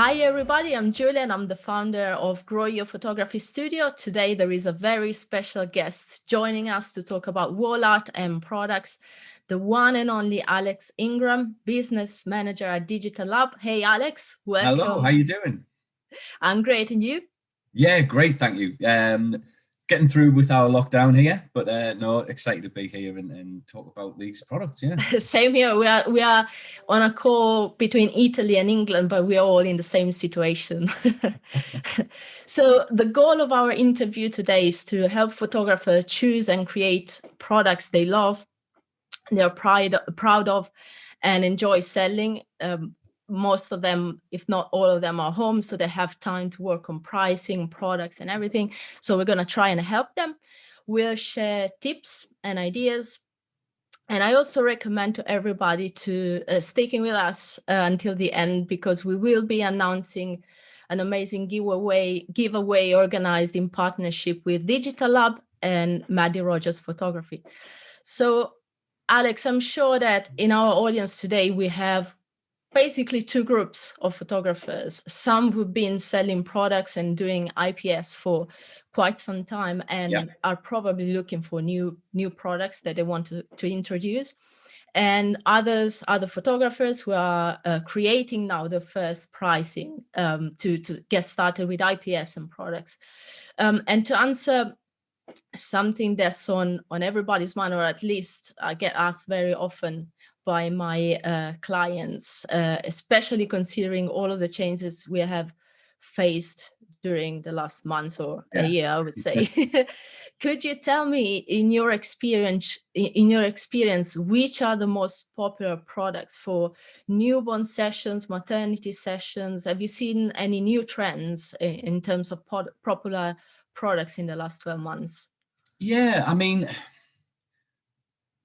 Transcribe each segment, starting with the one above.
Hi everybody, I'm Julian. I'm the founder of Grow Your Photography Studio. Today there is a very special guest joining us to talk about wall art and products, the one and only Alex Ingram, business manager at Digitalab. Hey Alex, welcome. Hello, how you doing? I'm great, and you? Yeah, great, thank you. Getting through with our lockdown here, but no, excited to be here and talk about these products. Yeah. Same here. We are on a call between Italy and England, but we are all in the same situation. So the goal of our interview today is to help photographers choose and create products they love, they're proud of, and enjoy selling. Most of them, if not all of them, are home, so they have time to work on pricing, products, and everything. So we're going to try and help them. We'll share tips and ideas. And I also recommend to everybody to sticking with us until the end, because we will be announcing an amazing giveaway organized in partnership with Digitalab and Maddy Rogers Photography. So, Alex, I'm sure that in our audience today, we have basically two groups of photographers, some who've been selling products and doing IPS for quite some time and are probably looking for new products that they want to introduce. And other photographers who are creating now the first pricing to get started with IPS and products. And to answer something that's on everybody's mind, or at least I get asked very often by my clients, especially considering all of the changes we have faced during the last month or a year, I would say. Could you tell me, in your experience, which are the most popular products for newborn sessions, maternity sessions? Have you seen any new trends in terms of popular products in the last 12 months? Yeah, I mean,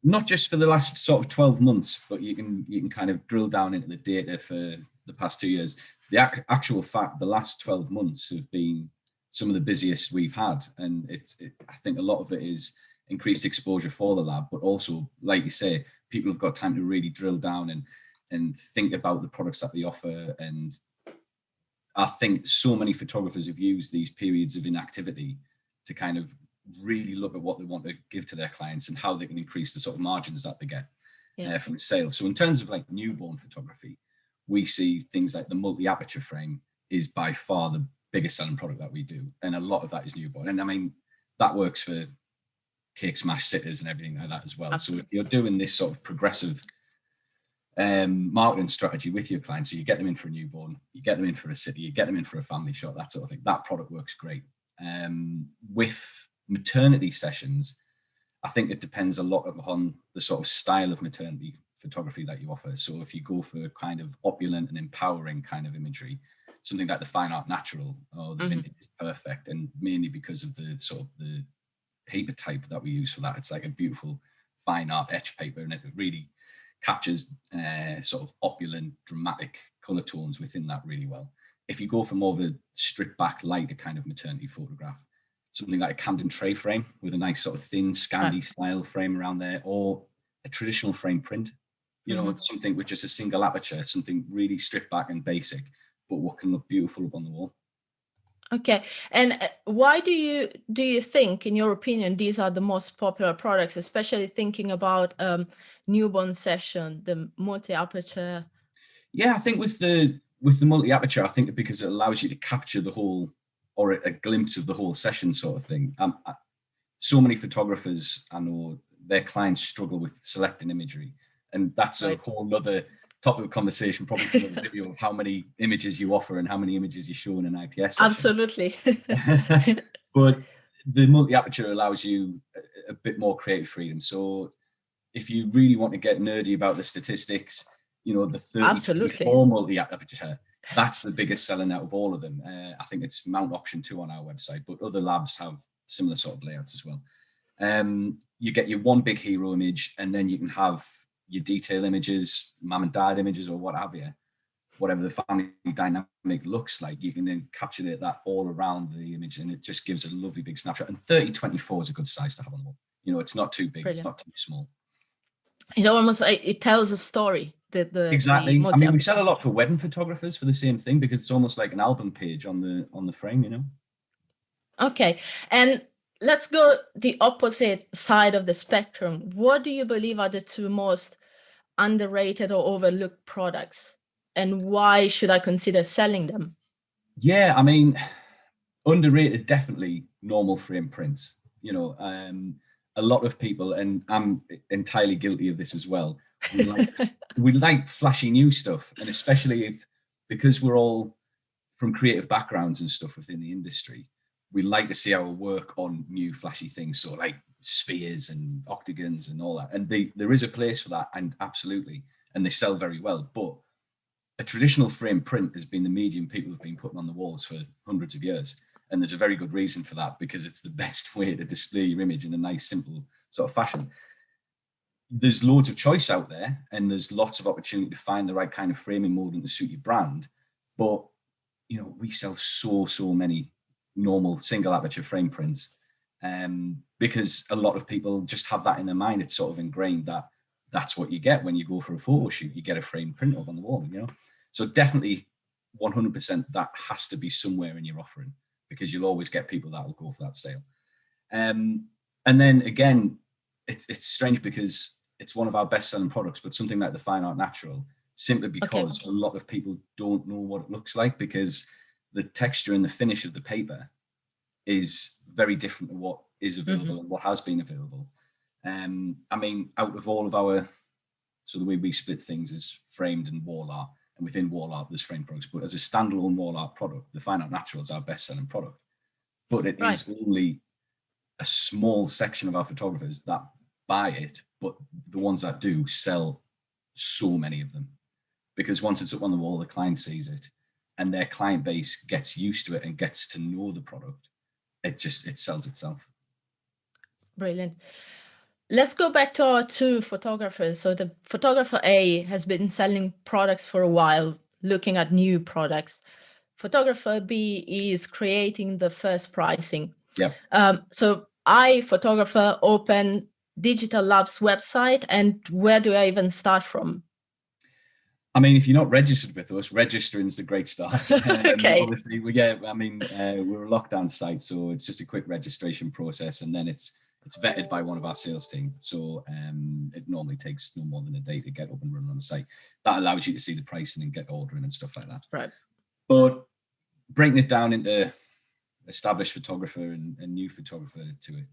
not just for the last sort of 12 months, but you can kind of drill down into the data for the past 2 years. The actual fact, the last 12 months have been some of the busiest we've had. And I think a lot of it is increased exposure for the lab, but also, like you say, people have got time to really drill down and think about the products that they offer. And I think so many photographers have used these periods of inactivity to kind of really look at what they want to give to their clients and how they can increase the sort of margins that they get from the sales. So in terms of like newborn photography, we see things like the multi-aperture frame is by far the biggest selling product that we do. And a lot of that is newborn. And I mean, that works for cake smash sitters and everything like that as well. Absolutely. So if you're doing this sort of progressive marketing strategy with your clients, so you get them in for a newborn, you get them in for a sitter, you get them in for a family shot, that sort of thing, that product works great. With maternity sessions, I think it depends a lot on the sort of style of maternity photography that you offer. So if you go for kind of opulent and empowering kind of imagery, something like the fine art natural or the vintage is perfect, and mainly because of the sort of the paper type that we use for that. It's like a beautiful fine art etch paper, and it really captures sort of opulent, dramatic color tones within that really well. If you go for more of a stripped back, lighter kind of maternity photograph, something like a Camden tray frame with a nice sort of thin Scandi style frame around there, or a traditional frame print, you know, something with just a single aperture, something really stripped back and basic, but what can look beautiful up on the wall. Okay. And why do you think, in your opinion, these are the most popular products, especially thinking about newborn session, the multi-aperture? Yeah, I think with the multi-aperture, I think because it allows you to capture the whole, or a glimpse of the whole session sort of thing. So many photographers, I know, their clients struggle with selecting imagery, and that's a whole nother topic of conversation, probably for another video, of how many images you offer and how many images you show in an IPS session. Absolutely. But the multi-aperture allows you a bit more creative freedom. So if you really want to get nerdy about the statistics, you know, the 30-24 multi-aperture, that's the biggest selling out of all of them. I think it's mount option 2 on our website, but other labs have similar sort of layouts as well. You get your one big hero image, and then you can have your detail images, mum and dad images, or what have you, whatever the family dynamic looks like. You can then capture that all around the image, and it just gives a lovely big snapshot. And 30-24 is a good size to have on the wall. You know, it's not too big, Brilliant. It's not too small. It almost, it tells a story. Exactly. I mean, we sell a multi-aperture. lot for wedding photographers for the same thing, because it's almost like an album page on the frame, you know. Okay, and let's go the opposite side of the spectrum. What do you believe are the two most underrated or overlooked products, and why should I consider selling them? Yeah, I mean, underrated, definitely normal frame prints. You know, a lot of people, and I'm entirely guilty of this as well, we like we like flashy new stuff, and especially because we're all from creative backgrounds and stuff within the industry, we like to see our work on new flashy things. So like spheres and octagons and all that, and there is a place for that, and absolutely, and they sell very well. But a traditional frame print has been the medium people have been putting on the walls for hundreds of years. And there's a very good reason for that, because it's the best way to display your image in a nice, simple sort of fashion. There's loads of choice out there, and there's lots of opportunity to find the right kind of framing molding to suit your brand. But, you know, we sell so many normal single aperture frame prints, because a lot of people just have that in their mind. It's sort of ingrained that that's what you get when you go for a photo shoot. You get a frame print up on the wall, you know? So definitely 100% that has to be somewhere in your offering, because you'll always get people that will go for that sale. And then again, it's strange because it's one of our best selling products, but something like the Fine Art Natural, simply because a lot of people don't know what it looks like, because the texture and the finish of the paper is very different to what is available and what has been available. I mean, out of all of our, so the way we split things is framed and wall art, and within wall art there's framed products, but as a standalone wall art product, the Fine Art Natural is our best selling product. But it is only a small section of our photographers that buy it, but the ones that do sell so many of them, because once it's up on the wall, the client sees it, and their client base gets used to it and gets to know the product. It sells itself. Brilliant. Let's go back to our two photographers. So the photographer A has been selling products for a while, looking at new products. Photographer B is creating the first pricing. Yep. So I, photographer, open Digitalab's website, and where do I even start from? I mean, if you're not registered with us, registering is a great start. Okay. Obviously, we're a lockdown site, so it's just a quick registration process, and then it's vetted by one of our sales team. So it normally takes no more than a day to get up and running on the site. That allows you to see the pricing and get ordering and stuff like that. Right. But breaking it down into established photographer and new photographer to it.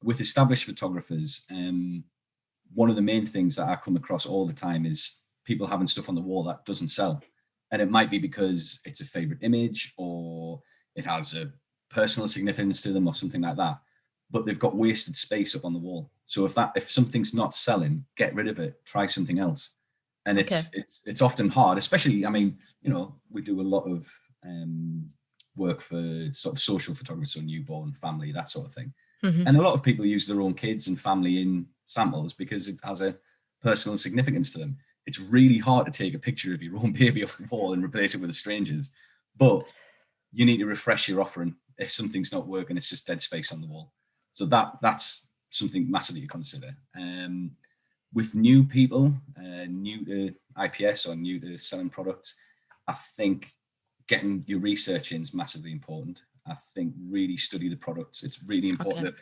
With established photographers, one of the main things that I come across all the time is people having stuff on the wall that doesn't sell. And it might be because it's a favorite image, or it has a personal significance to them, or something like that. But they've got wasted space up on the wall. So if something's not selling, get rid of it, try something else. And it's often hard, especially, I mean, you know, we do a lot of work for sort of social photographers, so newborn, family, that sort of thing. And a lot of people use their own kids and family in samples because it has a personal significance to them. It's really hard to take a picture of your own baby off the wall and replace it with a stranger's, but you need to refresh your offering. If something's not working, it's just dead space on the wall. So that's something massively to consider. With new people, new to IPS or new to selling products, I think getting your research in is massively important. I think really study the products. It's really important that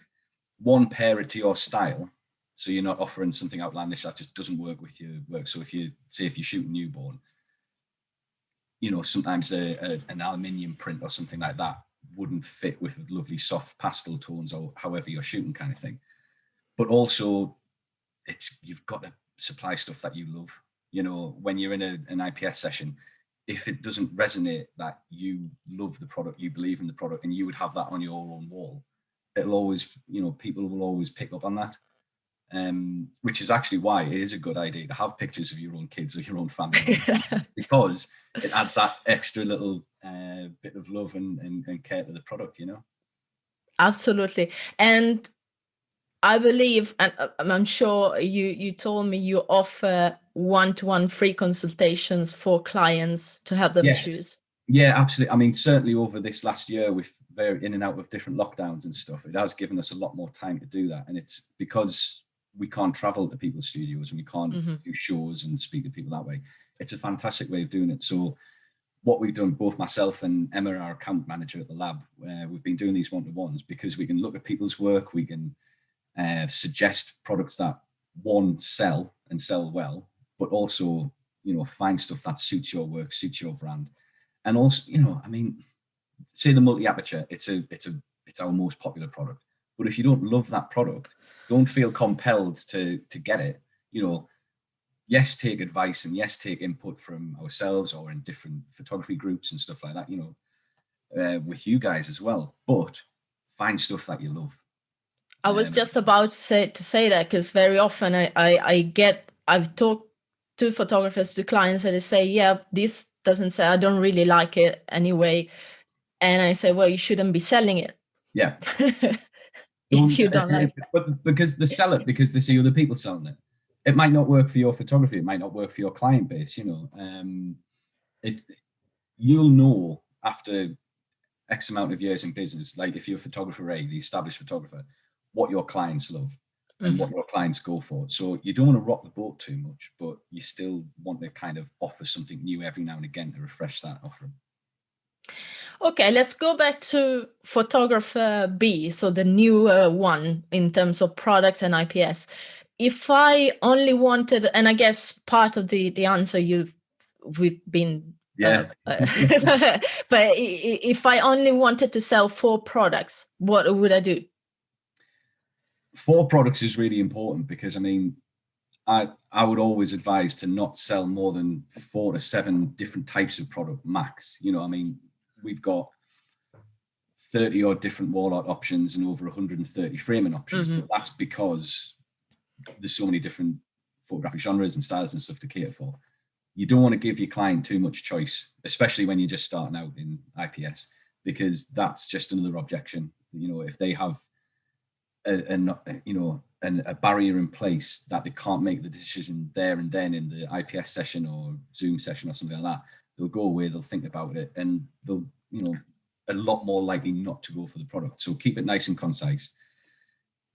one, pair it to your style, so you're not offering something outlandish that just doesn't work with your work. So if you're shooting newborn, you know, sometimes an aluminium print or something like that wouldn't fit with lovely soft pastel tones or however you're shooting, kind of thing. But also, you've got to supply stuff that you love. You know, when you're in an IPS session, if it doesn't resonate that you love the product, you believe in the product, and you would have that on your own wall, it'll always, you know, people will always pick up on that. Which is actually why it is a good idea to have pictures of your own kids or your own family, because it adds that extra little bit of love and care to the product, you know? Absolutely. And I believe, and I'm sure you told me you offer one-to-one free consultations for clients to help them choose. Yeah, absolutely. I mean, certainly over this last year, with very in and out of different lockdowns and stuff, it has given us a lot more time to do that. And it's because we can't travel to people's studios and we can't do shows and speak to people that way. It's a fantastic way of doing it. So what we've done, both myself and Emma, our account manager at the lab, we've been doing these one-to-ones because we can look at people's work, we can suggest products that sell and sell well, but also, find stuff that suits your work, suits your brand. And also, say the multi-aperture, it's our most popular product. But if you don't love that product, don't feel compelled to get it. Yes, take advice and yes, take input from ourselves or in different photography groups and stuff like that, with you guys as well. But find stuff that you love. I was just about to say that, because very often I've talked to photographers, to clients, and they say, yeah, this doesn't say, I don't really like it anyway. And I say, well, you shouldn't be selling it. Yeah. If you don't like it. But because they sell it, because they see other people selling it. It might not work for your photography. It might not work for your client base, you'll know after X amount of years in business, like if you're a photographer, the established photographer, what your clients love and what your clients go for. So you don't want to rock the boat too much, but you still want to kind of offer something new every now and again to refresh that offering. Okay, let's go back to photographer B, so the newer one in terms of products and IPS. If I only wanted, and I guess part of the answer we've been, but if I only wanted to sell 4 products, what would I do? 4 products is really important because I would always advise to not sell more than 4 to 7 different types of product max. We've got 30 odd different wall art options and over 130 framing options, but that's because there's so many different photographic genres and styles and stuff to cater for. You don't want to give your client too much choice, especially when you're just starting out in IPS, because that's just another objection. If they have a barrier in place that they can't make the decision there and then in the IPS session or Zoom session or something like that, they'll go away, they'll think about it, and they'll, a lot more likely not to go for the product. So keep it nice and concise.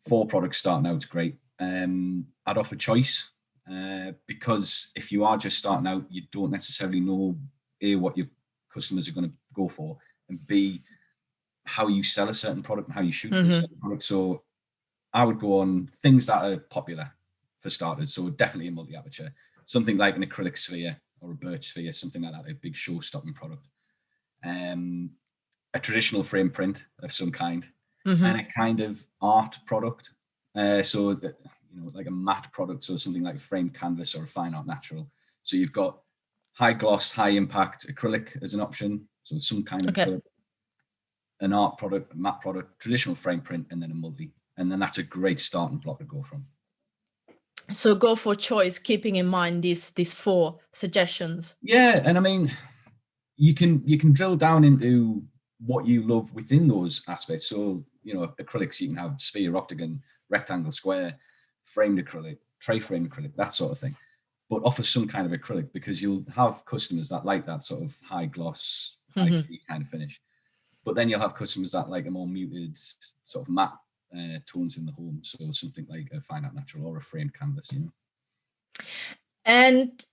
4 products starting out is great. I'd offer choice because if you are just starting out, you don't necessarily know A, what your customers are going to go for, and B, how you sell a certain product and how you shoot for a certain product. So I would go on things that are popular for starters. So definitely a multi-aperture, something like an acrylic sphere or a birch sphere, something like that, a big show-stopping product. A traditional frame print of some kind, and a kind of art product. So that, like a matte product, so something like a framed canvas or a fine art natural. So you've got high gloss, high impact acrylic as an option. So some kind of acrylic, an art product, a matte product, traditional frame print, and then a multi. And then that's a great starting block to go from. So go for choice, keeping in mind these 4 suggestions. Yeah, and you can drill down into what you love within those aspects. So, acrylics, you can have sphere, octagon, rectangle, square, framed acrylic, tray framed acrylic, that sort of thing. But offer some kind of acrylic, because you'll have customers that like that sort of high gloss, high key kind of finish. But then you'll have customers that like a more muted sort of matte tones in the home. So something like a fine art natural or a framed canvas, And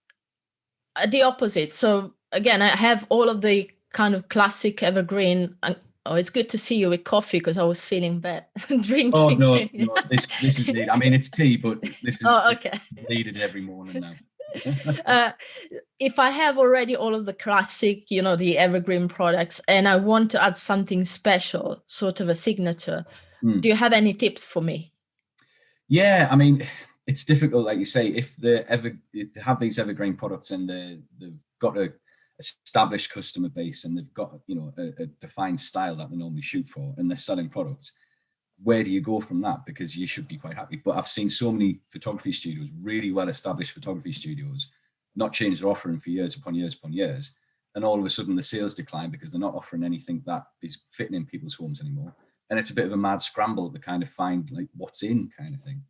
the opposite. So again, I have all of the kind of classic evergreen. It's good to see you with coffee, because I was feeling bad drinking. Oh no, this is needed. It's tea, but this is okay. Needed every morning now. If I have already all of the classic, the evergreen products, and I want to add something special, sort of a signature, do you have any tips for me? Yeah, it's difficult, like you say, if they have these evergreen products and they've got a established customer base and they've got a defined style that they normally shoot for, and they're selling products. Where do you go from that? Because you should be quite happy. But I've seen so many photography studios, really well-established photography studios, not change their offering for years upon years upon years. And all of a sudden the sales decline because they're not offering anything that is fitting in people's homes anymore. And it's a bit of a mad scramble to kind of find like what's in kind of thing.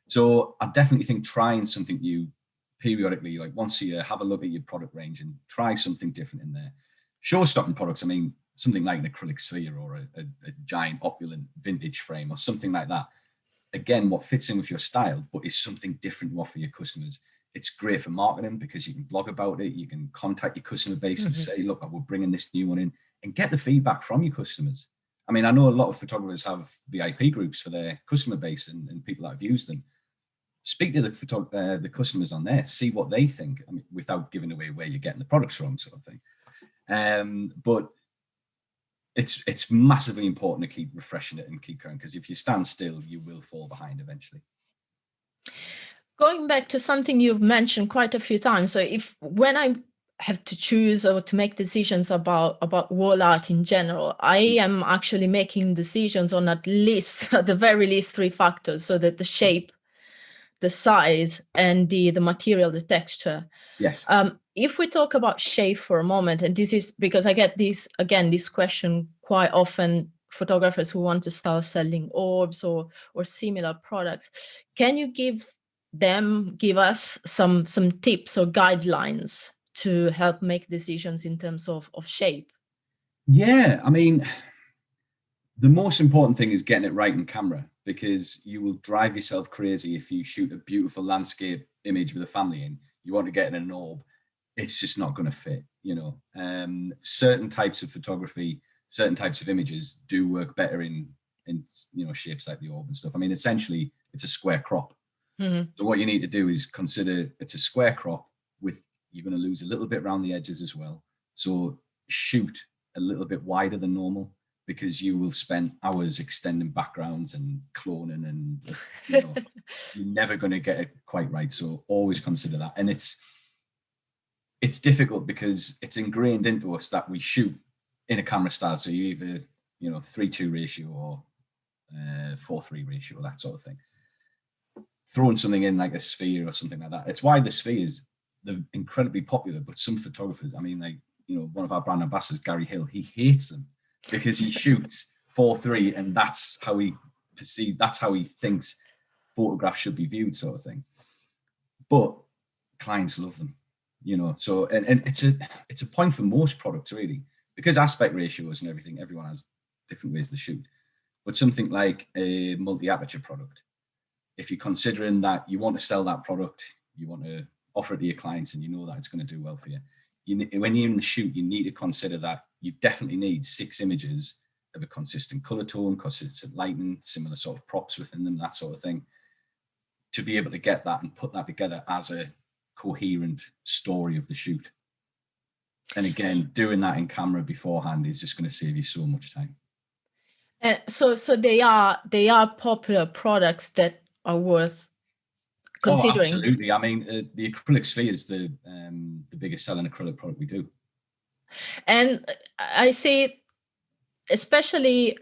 So I definitely think trying something new periodically, like once a year, have a look at your product range and try something different in there. Show-stopping products, something like an acrylic sphere or a giant opulent vintage frame or something like that. again, what fits in with your style, but is something different to offer your customers. It's great for marketing because you can blog about it. You can contact your customer base and say, look, we're bringing this new one in, and get the feedback from your customers. I mean, I know a lot of photographers have VIP groups for their customer base and people that have used them. Speak to the customers on there, see what they think, I mean, without giving away where you're getting the products from, sort of thing. But it's massively important to keep refreshing it and keep going, because if you stand still, you will fall behind eventually. Going back to something you've mentioned quite a few times, so when I have to choose or to make decisions about wall art in general, I am actually making decisions on at the very least 3 factors, so that the shape, the size, and the material, the texture. Yes. If we talk about shape for a moment, and this is because I get this question quite often, photographers who want to start selling orbs or similar products, can you give us some tips or guidelines to help make decisions in terms of shape? Yeah, I mean, the most important thing is getting it right in camera, because you will drive yourself crazy if you shoot a beautiful landscape image with a family in. You want to get in an orb, it's just not going to fit, you know. Certain types of photography, certain types of images do work better in you know, shapes like the orb and stuff. I mean, essentially, it's a square crop. So what you need to do is consider it's a square crop with, you're going to lose a little bit around the edges as well. So shoot a little bit wider than normal, because you will spend hours extending backgrounds and cloning, and you know, you're never going to get it quite right. So always consider that. And it's difficult because it's ingrained into us that we shoot in a camera style. So you either, you know, 3:2 ratio or 4:3 ratio, that sort of thing. Throwing something in like a sphere or something like that. It's why the spheres, they're incredibly popular, but some photographers, I mean, like, you know, one of our brand ambassadors, Gary Hill, he hates them because he shoots 4:3 and that's how he thinks photographs should be viewed, sort of thing. But clients love them, you know. So and it's a point for most products, really, because aspect ratios and everything, everyone has different ways to shoot. But something like a multi-aperture product, if you're considering that you want to sell that product, you want to offer it to your clients, and you know that it's going to do well for you, when you're in the shoot, you need to consider that you definitely need 6 images of a consistent color tone, consistent lighting, similar sort of props within them, that sort of thing, to be able to get that and put that together as a coherent story of the shoot. And again, doing that in camera beforehand is just going to save you so much time. And so they are popular products that are worth considering. Oh, absolutely. I mean, the acrylic sphere is the biggest selling acrylic product we do. And I see, especially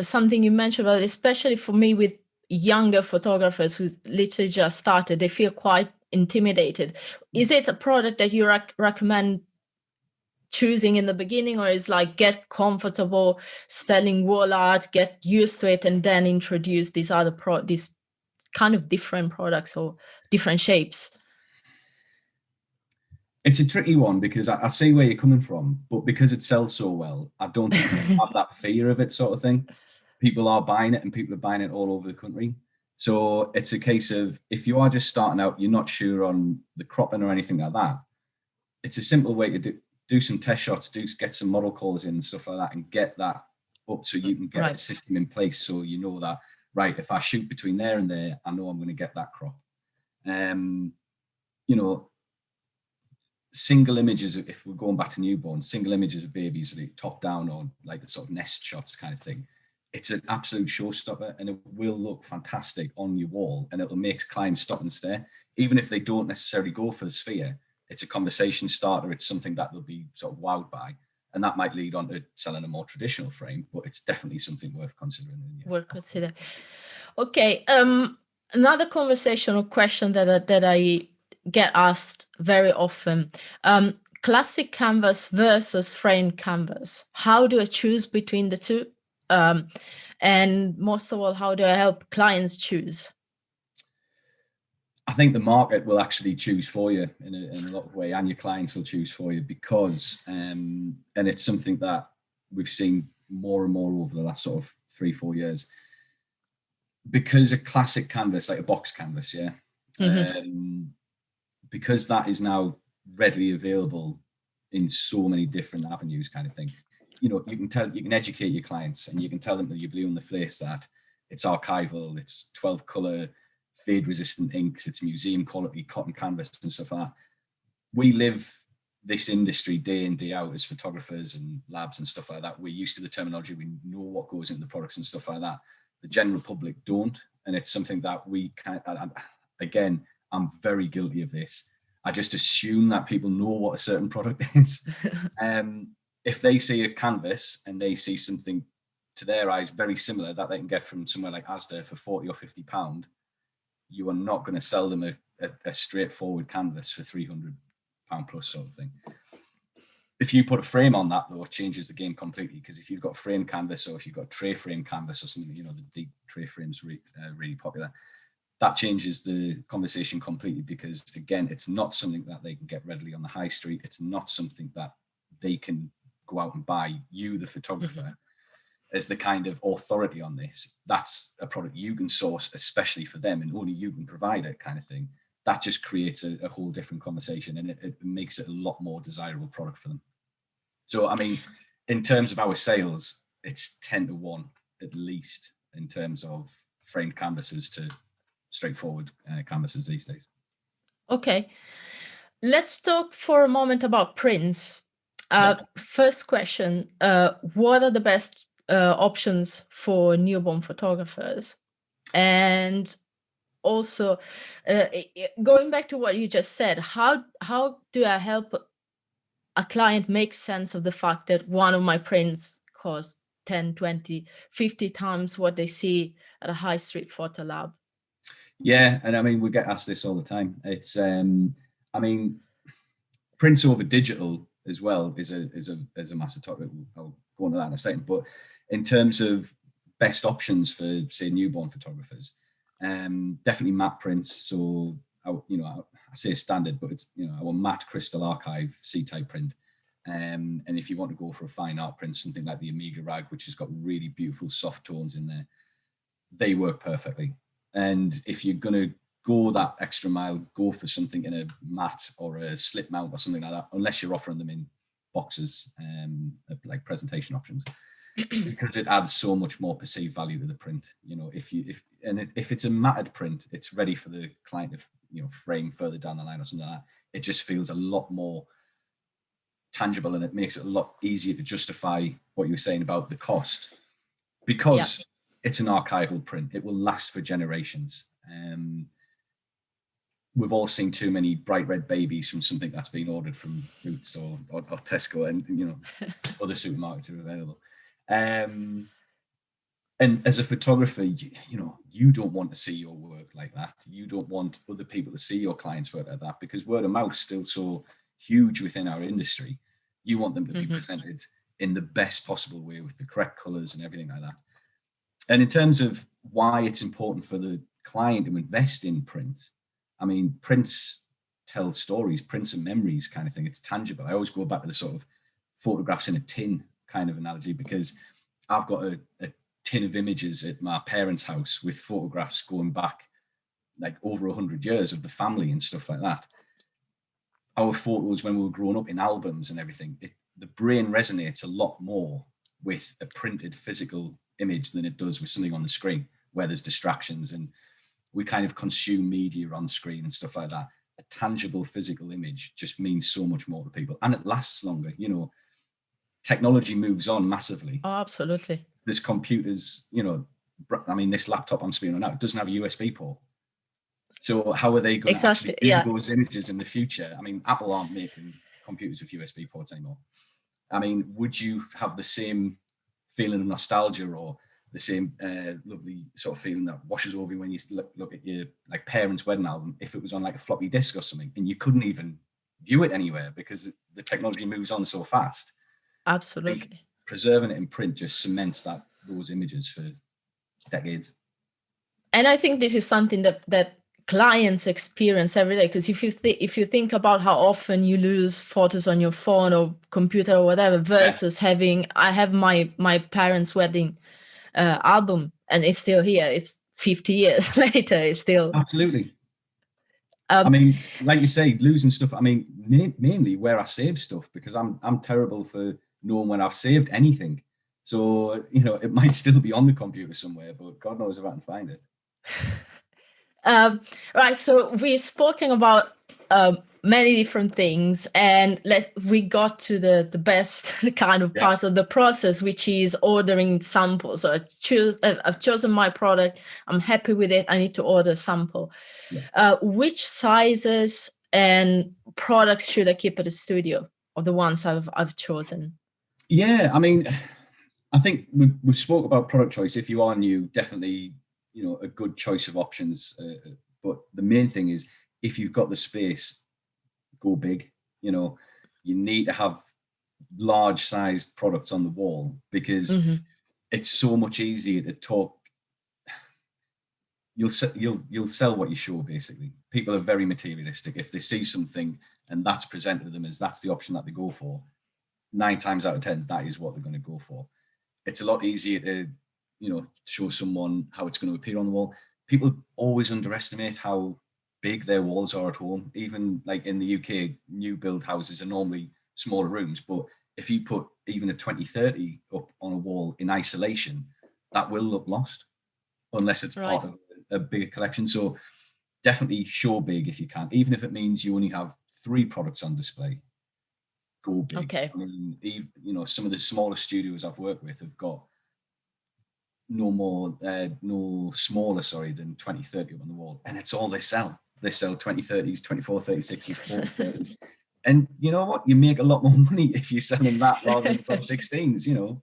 something you mentioned about, especially for me with younger photographers who literally just started, they feel quite intimidated. Is it a product that you recommend choosing in the beginning, or is like get comfortable selling wall art, get used to it, and then introduce these other these kind of different products or different shapes? It's a tricky one, because I see where you're coming from, but because it sells so well, I don't think you have that fear of it, sort of thing. People are buying it, and people are buying it all over the country. So it's a case of, if you are just starting out, you're not sure on the cropping or anything like that, it's a simple way to do some test shots, get some model calls in and stuff like that, and get that up so you can get a system in place, so you know that, right, if I shoot between there and there, I know I'm going to get that crop. You know, single images, if we're going back to newborn, single images of babies, like top down, or like the sort of nest shots kind of thing, it's an absolute showstopper, and it will look fantastic on your wall, and it'll make clients stop and stare. Even if they don't necessarily go for the sphere, it's a conversation starter. It's something that they'll be sort of wowed by, and that might lead on to selling a more traditional frame, but it's definitely something worth considering. Worth considering. Okay. Another conversational question that I get asked very often: classic canvas versus framed canvas. How do I choose between the two? And most of all, how do I help clients choose? I think the market will actually choose for you in a lot of way, and your clients will choose for you, because, and it's something that we've seen more and more over the last sort of 3-4 years. because a classic canvas, like a box canvas, because that is now readily available in so many different avenues, kind of thing. You can educate your clients, and you can tell them that you're blue in the face that it's archival, it's 12 color, fade resistant inks, it's museum quality cotton canvas and stuff like that. We live this industry day in, day out as photographers and labs and stuff like that. We're used to the terminology, we know what goes into the products and stuff like that. The general public don't, and it's something that we can't. Again, I'm very guilty of this. I just assume that people know what a certain product is. If they see a canvas and they see something to their eyes very similar that they can get from somewhere like Asda for 40 or 50 pound, you are not going to sell them a straightforward canvas for 300 pound plus sort of thing. If you put a frame on that, though, it changes the game completely, because if you've got a frame canvas, or if you've got tray frame canvas or something, the deep tray frames really popular, that changes the conversation completely, because again, it's not something that they can get readily on the high street. It's not something that they can go out and buy. You, the photographer, as the kind of authority on this, that's a product you can source especially for them, and only you can provide it, kind of thing. That just creates a whole different conversation, and it makes it a lot more desirable product for them. So, I mean, in terms of our sales, it's 10 to 1 at least in terms of framed canvases to straightforward canvases these days. Okay, let's talk for a moment about prints. First question, what are the best options for newborn photographers? And also, going back to what you just said, how do I help a client make sense of the fact that one of my prints costs 10, 20, 50 times what they see at a high street photo lab? Yeah, and I mean, we get asked this all the time. It's, I mean, prints over digital as well is a massive topic. I'll go into that in a second. But in terms of best options for, say, newborn photographers, definitely matte prints. So I say standard, but it's our matte crystal archive C-type print. And if you want to go for a fine art print, something like the Amiga rag, which has got really beautiful soft tones in there, they work perfectly. And if you're going to go that extra mile, go for something in a matte or a slip mount or something like that, unless you're offering them in boxes, like presentation options, because it adds so much more perceived value to the print. If it's a matted print, it's ready for the client to frame further down the line or something like that. It just feels a lot more tangible, and it makes it a lot easier to justify what you were saying about the cost, because it's an archival print. It will last for generations. We've all seen too many bright red babies from something that's been ordered from Boots or Tesco, and other supermarkets are available. And as a photographer, you don't want to see your work like that. You don't want other people to see your clients' work like that, because word of mouth is still so huge within our industry. You want them to be presented in the best possible way with the correct colors and everything like that. And in terms of why it's important for the client to invest in print, I mean, prints tell stories, prints and memories kind of thing. It's tangible. I always go back to the sort of photographs in a tin kind of analogy, because I've got a tin of images at my parents' house with photographs going back like over 100 years of the family and stuff like that. Our photos when we were growing up in albums and everything, the brain resonates a lot more with a printed physical image than it does with something on the screen where there's distractions, and we kind of consume media on screen and stuff like that. A tangible physical image just means so much more to people, and it lasts longer. Technology moves on massively. Oh, absolutely. There's computers, I mean, this laptop I'm speaking on now, it doesn't have a USB port. So how are they going to actually do those images in the future? I mean, Apple aren't making computers with USB ports anymore. I mean, would you have the same feeling of nostalgia or the same lovely sort of feeling that washes over you when you look at your like parents' wedding album if it was on like a floppy disk or something and you couldn't even view it anywhere because the technology moves on so fast? Absolutely. Preserving it in print just cements those images for decades. And I think this is something that clients experience every day, because if you think about how often you lose photos on your phone or computer or whatever versus I have my parents' wedding album and it's still here. It's 50 years later, it's still. Absolutely. I mean, like you say, losing stuff. I mean, mainly where I save stuff, because I'm terrible for knowing when I've saved anything. So, you know, it might still be on the computer somewhere, but God knows if I can find it. Right. So we've spoken about many different things, and we got to the best kind of part of the process, which is ordering samples. So I've chosen my product. I'm happy with it. I need to order a sample. Which sizes and products should I keep at the studio of the ones I've chosen? Yeah, I mean, I think we've spoke about product choice. If you are new, definitely, you know, a good choice of options. But the main thing is, if you've got the space, go big. You know, you need to have large sized products on the wall, because it's so much easier to talk. You'll sell what you show, basically. People are very materialistic. If they see something and that's presented to them as that's the option that they go for, 9 times out of 10, that is what they're going to go for. It's a lot easier to, you know, show someone how it's going to appear on the wall. People always underestimate how big their walls are at home. Even like in the UK, new build houses are normally smaller rooms, but if you put even a 2030 up on a wall in isolation, that will look lost unless it's part of a bigger collection. So definitely show big if you can, even if it means you only have 3 products on display. Go big. Okay. I mean, you know, some of the smaller studios I've worked with have got no smaller, than 2030 up on the wall, and it's all they sell. They sell 2030s, 2436s, 4030s, and you know what? You make a lot more money if you're selling that rather than 1216s. You know.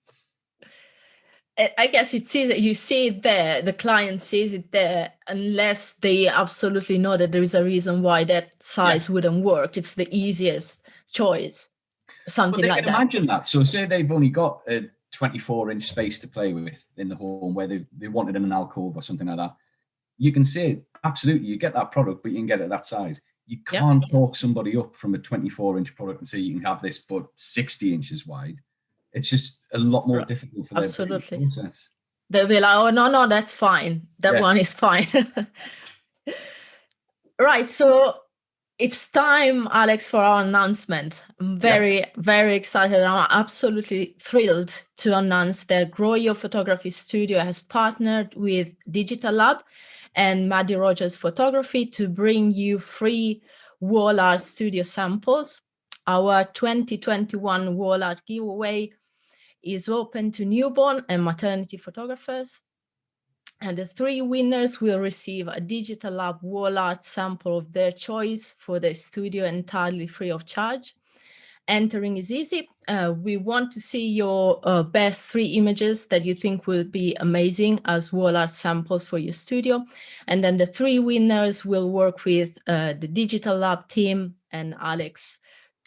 I guess it's easy. You see it there, the client sees it there, unless they absolutely know that there is a reason why that size wouldn't work. It's the easiest choice, something but they like can that. Imagine that. So say they've only got a 24-inch space to play with in the home, where they wanted in an alcove or something like that. You can say, absolutely, you get that product, but you can get it that size. You can't talk somebody up from a 24-inch product and say you can have this, but 60 inches wide. It's just a lot more difficult for their process. They'll be like, oh, no, that's fine. That one is fine. Right. So it's time, Alex, for our announcement. I'm very, very excited. I'm absolutely thrilled to announce that Grow Your Photography Studio has partnered with Digitalab and Maddy Rogers Photography to bring you free wall art studio samples. Our 2021 wall art giveaway is open to newborn and maternity photographers. And the 3 winners will receive a Digitalab wall art sample of their choice for their studio, entirely free of charge. Entering is easy. We want to see your best 3 images that you think will be amazing as wall art samples for your studio. And then the 3 winners will work with the Digitalab team and Alex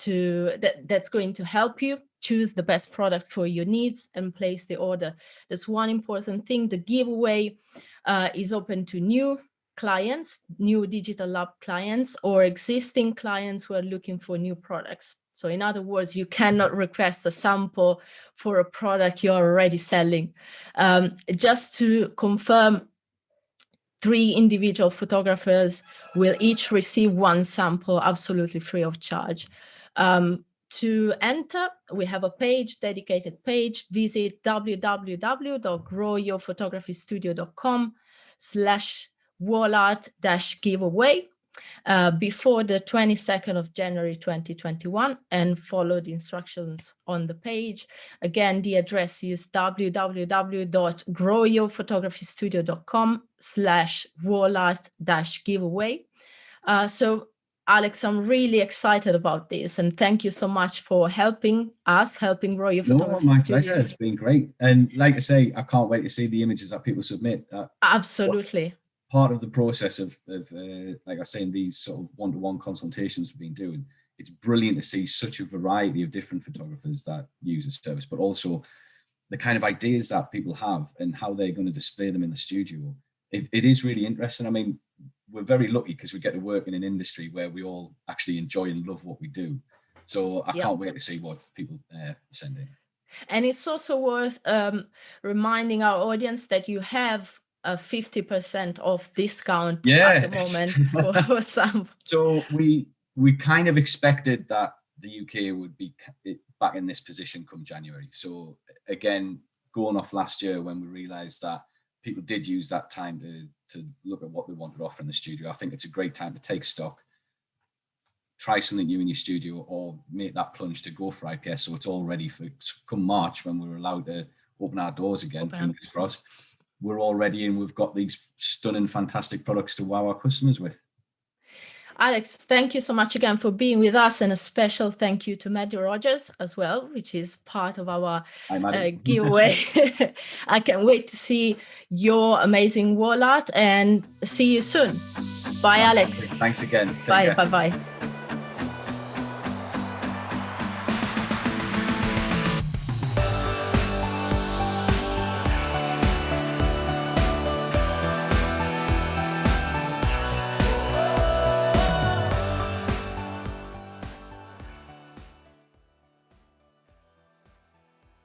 that's going to help you choose the best products for your needs and place the order. That's one important thing. The giveaway is open to new clients, new Digitalab clients, or existing clients who are looking for new products. So in other words, you cannot request a sample for a product you're already selling. Just to confirm, 3 individual photographers will each receive 1 sample absolutely free of charge. To enter, we have a dedicated page. Visit www.growyourphotographystudio.com/wallart-giveaway before the 22nd of January 2021 and follow the instructions on the page. Again, the address is www.growyourphotographystudio.com/wallart-giveaway. So Alex, I'm really excited about this, and thank you so much for helping Grow Your Photography my Studio. pleasure. It's been great. And like I say, I can't wait to see the images that people submit. Absolutely. Part of the process of like I say, in these sort of one-to-one consultations we've been doing, it's brilliant to see such a variety of different photographers that use the service, but also the kind of ideas that people have and how they're going to display them in the studio. It is really interesting. I mean, we're very lucky because we get to work in an industry where we all actually enjoy and love what we do. So I can't wait to see what people send in. And it's also worth reminding our audience that you have a 50% off discount Yeah. at the moment for some. So we kind of expected that the UK would be back in this position come January. So again, going off last year when we realized that people did use that time to look at what they wanted to offer in the studio, I think it's a great time to take stock, try something new in your studio, or make that plunge to go for IPS so it's all ready for come March when we're allowed to open our doors again, fingers crossed. We're all ready and we've got these stunning, fantastic products to wow our customers with. Alex, thank you so much again for being with us, and a special thank you to Maddy Rogers as well, which is part of our giveaway. I can't wait to see your amazing wall art and see you soon. Bye, Alex. Thanks again. Bye. Bye-bye.